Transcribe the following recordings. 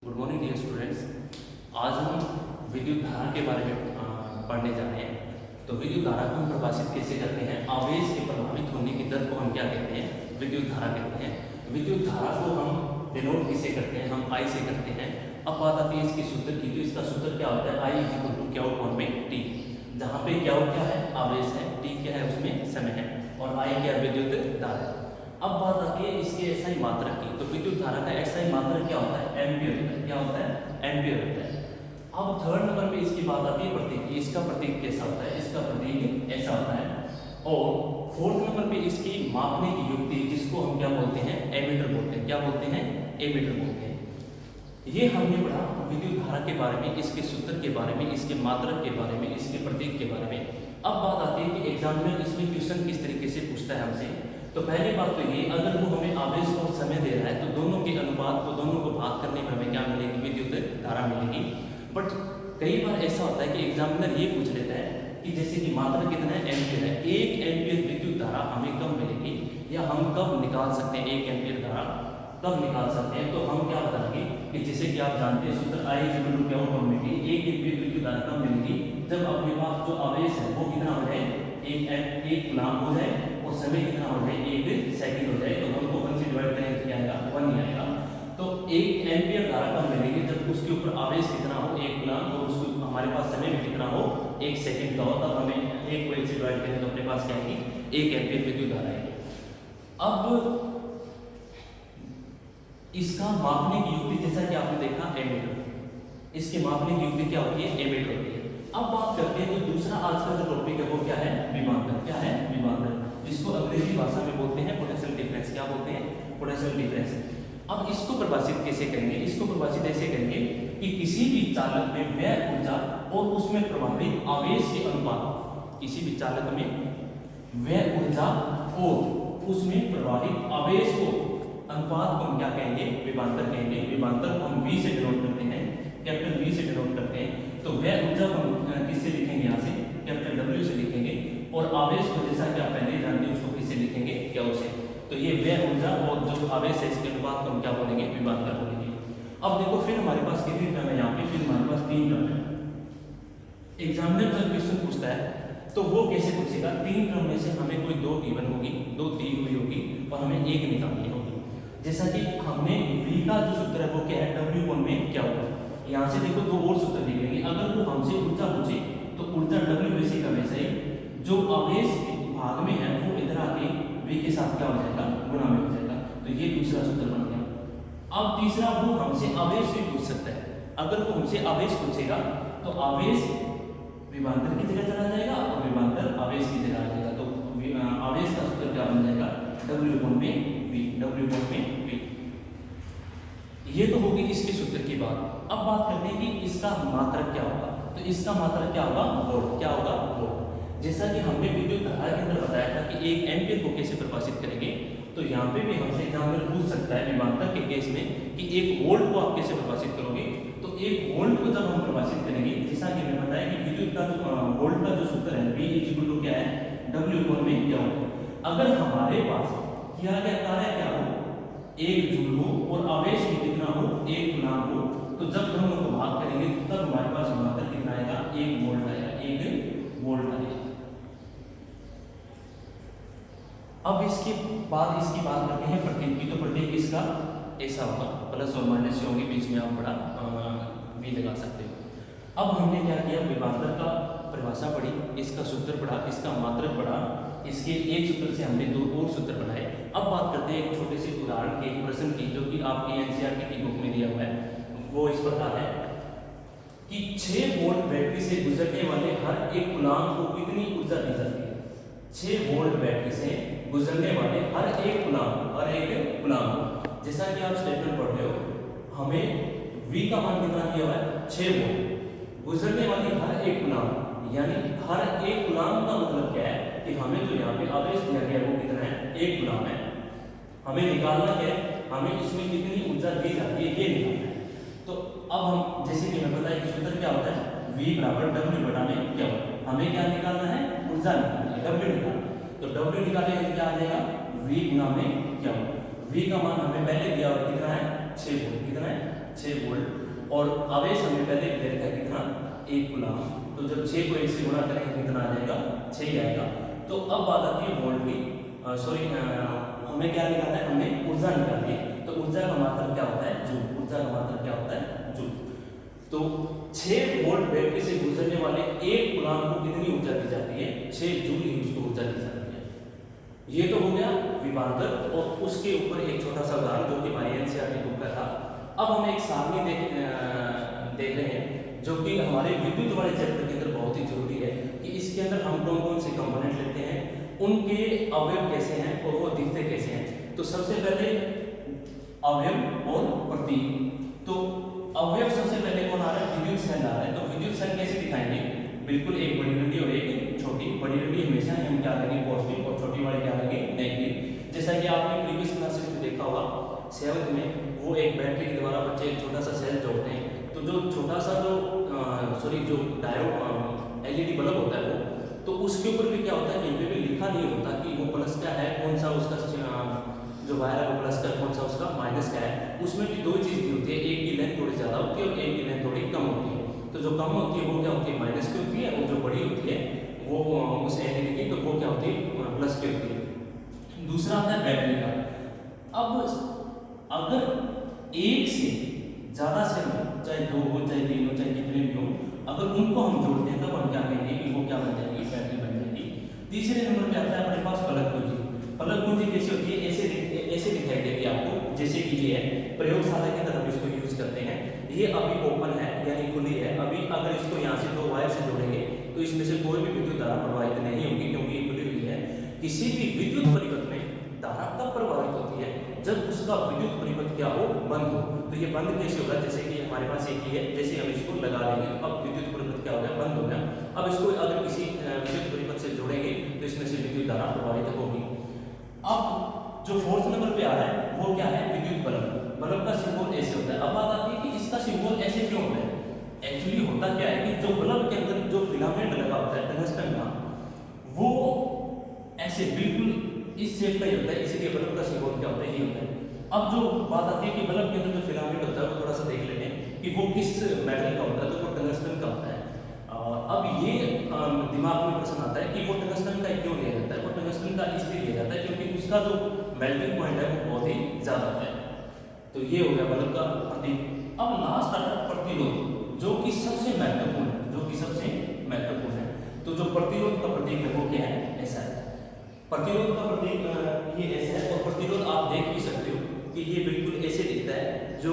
Good morning dear students. आज हम विद्युत धारा के बारे में पढ़ने जा रहे हैं। तो विद्युत धारा को हम परिभाषित कैसे करते हैं, आवेश के प्रभावित होने की दर को हम क्या कहते हैं, विद्युत धारा कहते हैं। विद्युत धारा को हम डिनोट किसे करते हैं, हम आई से करते हैं। अब बात आती है इसकी सूत्र की, तो इसका सूत्र क्या होता है, I is equal to Q upon में टी, जहाँ पे क्यू क्या है, आवेश है, टी क्या है, उसमें समय है, और आई क्या है, विद्युत धारा है। अब बात आती है इसके एसआई मात्रक की, तो विद्युत धारा का एसआई मात्रक क्या होता है, एम्पियर होता है। क्या होता है, एम्पियर होता है। अब थर्ड नंबर पे इसकी बात आती है प्रतीक की, इसका प्रतीक कैसा होता है, इसका प्रतीक ऐसा होता है। और फोर्थ नंबर पे इसकी मापने की युक्ति, जिसको हम क्या बोलते हैं, एमीटर बोलते हैं। क्या बोलते हैं, एमीटर बोलते हैं। ये हमने पढ़ा विद्युत धारा के बारे में, इसके सूत्र के बारे में, इसके मात्रक के बारे में, इसके प्रतीक के बारे में। अब बात आती है कि एग्जामिनर इसमें क्वेश्चन किस तरीके से पूछता है हमसे। तो पहली बात तो ये, अगर वो हमें आवेश और समय दे रहा है तो दोनों के अनुपात को, दोनों को भाग करने में हमें क्या मिलेगी, विद्युत धारा मिलेगी। बट कई बार ऐसा होता है कि एग्जामिनर ये पूछ लेता है कि जैसे कि मात्रा कितना है, एम्पियर है, 1 एम्पियर विद्युत धारा हमें कब मिलेगी, या हम कब निकाल सकते हैं 1 एम्पियर धारा कब निकाल सकते हैं। तो हम क्या बताएंगे कि जैसे कि आप जानते हैं सूत्र I is equal to Q upon में टी, 1 एम्पियर विद्युत धारा कब मिलेगी, जब अपने पास जो आवेश है वो कितना हो जाए, 1 कूलम हो जाए, और समय कितना हो जाए, 1 सेकंड हो जाए। तो हम को 1 से डिवाइड करेंगे तो क्या आएगा, 1 ही आएगा। तो 1 एम्पियर धारा कब मिलेगी, जब उसके ऊपर आवेश कितना हो, 1 कूलम, और उसको हमारे पास समय भी कितना हो, 1 सेकंड का हो। तब हमें 1 को 1 से डिवाइड करें तो अपने पास क्या आएगी, 1 एम्पियर विद्युत धारा आएगी। अब इसका मापने की युक्ति, जैसा कि आपने देखा एमीटर, इसके मापने की युक्ति क्या होती है, एमीटर होती है। अब बात करते हैं जो दूसरा आज का जो टॉपिक है वो क्या है, विभवांतर। क्या है, विभवांतर, जिसको अंग्रेजी भाषा में बोलते हैं पोटेंशियल डिफरेंस। क्या बोलते हैं, पोटेंशियल डिफरेंस। अब इसको परिभाषित कैसे करेंगे, इसको परिभाषित ऐसे करेंगे कि किसी भी चालक में व्यय ऊर्जा और उसमें प्रभावित आवेश के अनुपात, किसी भी चालक में व्यय ऊर्जा और उसमें प्रभावित आवेश को अनुपात को हम क्या कहेंगे, विभवांतर कहेंगे। विभवांतर को हम V से डिनोट करते हैं, कैपिटल V से डिनोट करते हैं। तो व्यय ऊर्जा को हम किससे लिखेंगे, यहाँ से कैपिटल W से लिखेंगे, और आवेश को जैसा कि आप पहले ही जानते हैं उसको किससे लिखेंगे, क्यू से। तो ये व्यय ऊर्जा और जो आवेश है इसके अनुपात को हम क्या बोलेंगे, विभवांतर बोलेंगे। अब देखो फिर हमारे पास कितनी टर्म है यहाँ पे, फिर हमारे पास 3 टर्म है। एग्जामिनर जब क्वेश्चन पूछता है तो वो कैसे पूछेगा, 3 टर्म में से हमें कोई 2 गिवन होगी, 2 दी हुई होगी, और हमें 1 निकालनी होगी। जैसा कि हमने V का जो सूत्र है वो क्या है, W कोण में क्या होगा। यहाँ से देखो 2 और सूत्र निकलेंगे। अगर वो हमसे ऊर्जा पूछे तो ऊर्जा W वैसे का वैसे ही, जो आवेश भाग में है वो इधर आके V के साथ क्या हो जाएगा, गुणा में हो जाएगा। तो ये दूसरा सूत्र बन गया। अब तीसरा, वो हमसे आवेश भी पूछ सकता है। अगर वो हमसे आवेश पूछेगा तो आवेश विभवांतर की जगह चला जाएगा और विभवांतर आवेश की जगह आ जाएगा। तो आवेश का सूत्र क्या बन जाएगा, W कोण में V, W कोण में V। ये तो होगी इसके सूत्र की बात। अब बात करते हैं कि इसका मात्रक क्या होगा। तो इसका मात्रक क्या होगा, वोल्ट। क्या होगा, वोल्ट। जैसा कि हमने विद्युत धारा के अंदर बताया था कि 1 एम्पियर को कैसे परिभाषित करेंगे, तो यहाँ पे भी हमसे एग्जामिनर पूछ सकता है विभवांतर के केस में कि 1 वोल्ट को आप कैसे परिभाषित करोगे। तो 1 वोल्ट को जब हम परिभाषित करेंगे, जैसा कि मैंने बताया कि विद्युत का जो वोल्ट का जो सूत्र है V इज इक्वल टू क्या है, W कोण में क्या होगा। अगर हमारे पास किया गया कार्य क्या हो, 1 जूल हो और आवेश भी कितना हो, 1 कूलम हो, तो जब हम उनको भाग करेंगे तब हमारे पास विभवांतर कितना आएगा, 1 वोल्ट आएगा, 1 वोल्ट आएगा। अब इसकी बात करते हैं प्रतीक की। तो प्रतीक इसका ऐसा होगा, प्लस और माइनस होंगे, बीच में आप बड़ा भी लगा सकते हो। अब हमने क्या किया, विभवांतर का परिभाषा पढ़ी, इसका सूत्र पढ़ा, इसका मात्रक पढ़ा, इसके एक सूत्र से हमने 2 और सूत्र बनाए। अब बात करते हैं एक छोटे से उदाहरण के प्रश्न की, जो कि आपकी एनसीईआरटी की बुक में दिया हुआ है। वो इस प्रकार है कि 6 वोल्ट बैटरी से गुजरने वाले हर 1 कूलम को कितनी ऊर्जा दी जाती है। 6 वोल्ट बैटरी से गुजरने वाले हर एक कूलम, जैसा कि आप स्टेटमेंट पढ़ रहे हो, हमें V का मान कितना दिया हुआ है, 6 वोल्ट, गुजरने वाली हर 1 कूलम, यानी हर 1 कूलम का मतलब क्या है कि हमें जो यहाँ पे आवेश दिया गया वो कितना है, 1 कूलम है। हमें निकालना क्या है, हमें इसमें कितनी ऊर्जा दी जाती है ये निकालना है। तो अब हम जैसे कि हमें पता है कि सूत्र क्या होता है, V बराबर W बटा में क्या होता है। हमें क्या निकालना है, ऊर्जा निकालनी है, W निकालना। तो W निकालेंगे तो क्या आ जाएगा, V गुना में क्या होगा। V का मान हमें पहले दिया हुआ कितना है, 6 वोल्ट, कितना है 6 वोल्ट और आवेश हमें पहले क्लियर किया कितना 1 कूलम। तो जब 6 को 1 से गुणा करेंगे कितना आ जाएगा 6 आएगा। तो अब बात आती है वोल्ट की, सॉरी हमें क्या निकालना है, हमने ऊर्जा निकाली है। तो ऊर्जा का मात्रक क्या होता है जूल, ऊर्जा का मात्रक क्या होता है जूल। तो 6 वोल्ट बैटरी से गुजरने वाले 1 कूलम को कितनी ऊर्जा दी जाती है 6 जूल ही उसको ऊर्जा दी जाती है। ये तो हो गया विभवांतर और उसके ऊपर एक छोटा सा उदाहरण जो कि हमारी एनसीईआरटी बुक का था। अब हम एक सारणी देख रहे हैं जो कि हमारे विद्युत वाले चैप्टर के अंदर बहुत ही जरूरी है कि इसके अंदर हम कौन कौन से कंपोनेंट लेते हैं, उनके अवयव कैसे हैं और वो दिखते कैसे हैं। तो सबसे पहले अवयव और प्रतीक। तो अवयव सबसे पहले कौन आ रहा है, विद्युत संघ आ रहा है। तो विद्युत संघ कैसे दिखाएंगे, बिल्कुल एक बड़ी डंडी और एक छोटी। बड़ी डंडी हमेशा हम क्या लेंगे पॉजिटिव और छोटी वाली क्या लेंगे नेगेटिव। जैसा कि आपने प्रीवियस क्लासेस में देखा होगा 7th में वो एक बैटरी के द्वारा बच्चे एक छोटा सा सेल जोड़ते हैं। तो जो छोटा सा जो डायोड एलईडी बल्ब होता है वो, तो उसके ऊपर भी क्या होता है कहीं पे भी लिखा नहीं होता कि वो प्लस क्या है, कौन सा उसका जो वायर है वो प्लस का, कौन सा उसका माइनस क्या है। उसमें भी दो चीज़ की होती है, एक की लेंथ थोड़ी ज़्यादा होती है और एक की लेंथ थोड़ी कम होती है। तो जो कम होती है वो क्या होती है माइनस की होती है और जो बड़ी होती है वो उस एलईडी की तो वो क्या होती है प्लस की होती है। दूसरा आता है बैटरी का। अब अगर एक से ज़्यादा सेल हो, चाहे 2 हो चाहे 3 हो चाहे कितने भी हो, अगर उनको हम जोड़ते हैं तब हम क्या कहेंगे कि वो क्या बन जाएगी बैटरी बन जाएगी। तीसरे नंबर पे आता है अपने पास फलक पूंजी। फलक पूंजी कैसी होती है, ऐसे दिखाई देगी आपको, जैसे कि ये है प्रयोगशाला के अंदर हम इसको यूज करते हैं। ये अभी ओपन है यानी खुली है। अभी अगर इसको यहाँ से 2 वायर से जोड़ेंगे तो इसमें से कोई भी विद्युत धारा प्रवाहित नहीं होगी क्योंकि ये खुली हुई है। किसी भी विद्युत परिपथ में धारा कब प्रवाहित होती है, जब उसका विद्युत परिपथ क्या हो बंद हो। तो ये बंद कैसे होगा, जैसे कि हमारे पास एक ही है, जैसे हम इसको लगा देंगे अब विद्युत परिपथ क्या हो गया बंद हो गया। अब इसको अगर किसी विद्युत परिपथ से जोड़ेंगे तो इसमें से विद्युत धारा प्रवाहित होगी। अब जो 4th नंबर पे आ रहा है वो क्या है विद्युत बल्ब। बल्ब का सिंबल ऐसे होता है। अब बात आती है कि इसका सिंबल ऐसे क्यों होता है। एक्चुअली होता क्या है कि जो बल्ब के अंदर जो फिलामेंट लगा होता है टंगस्टन का, वो ऐसे बिल्कुल इस शेप का ही होता है, इसलिए बल्ब का सिंबल क्या होता है ये होता है। अब जो बात आती है कि बल्ब के अंदर जो फिलामेंट होता है वो थोड़ा सा देख लेते हैं कि वो किस मेटल का होता है। तो वो टंगस्टन का होता है। अब ये दिमाग में प्रश्न आता है कि वो टंगस्टन का क्यों लिया जाता है। वो टंगस्टन का इसलिए लिया जाता है क्योंकि उसका जो मेल्टिंग पॉइंट है वो बहुत ही ज़्यादा है। तो ये हो गया बल्ब का प्रतीक। अब लास्ट आता है प्रतिरोध, जो कि सबसे महत्वपूर्ण है, जो कि सबसे महत्वपूर्ण है। तो जो प्रतिरोध का प्रतीक है वो क्या है, ऐसा है। प्रतिरोध का प्रतीक ये ऐसा है और प्रतिरोध आप देख भी सकते हो कि ये बिल्कुल ऐसे दिखता है। जो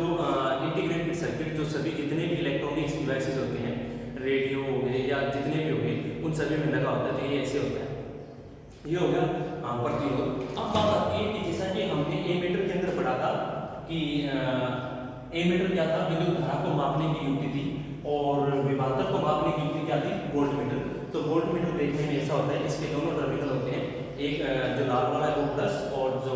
इंटीग्रेटेड सर्किट जो सभी जितने भी इलेक्ट्रॉनिक्स डिवाइसेस होते हैं, रेडियो हो गए या जितने भी हो गए, उन सभी में लगा होता है। तो ये ऐसे होता है। ये हो गया प्रतिरोध। अब बात आती है कि जैसा कि हमने एमीटर के अंदर पढ़ा था कि एमीटर क्या था, विद्युत धारा को मापने की युक्ति थी और विभवांतर को मापने की युक्ति क्या थी, वोल्टमीटर। तो वोल्टमीटर देखने में ऐसा होता है, इसके दोनों टर्मिनल होते हैं, एक जो लाल वाला है वो प्लस और जो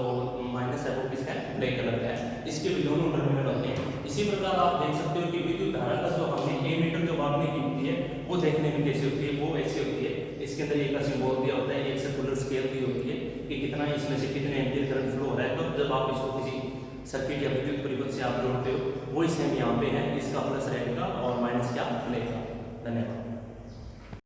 माइनस है वो किसका है, ब्लैक कलर का है। इसके भी दोनों टर्मिनल होते हैं। इसी प्रकार आप देख सकते हो कि विद्युत धारा का जो हमने एमीटर जो मापने की युक्ति है वो देखने में कैसी होती है, वो ऐसी होती है। इसके अंदर एक का सिंबल दिया होता है, एक सर्कुलर स्केल दी होती है कि कितना इसमें से कितने एम्पीयर करंट फ्लो हो रहा है। तो जब आप इसको किसी सर्किट या विद्युत परिपथ से आप जोड़ते हो वो सेम यहाँ पे है, इसका प्लस रेड का और माइनस क्या ब्लैक का। धन्यवाद।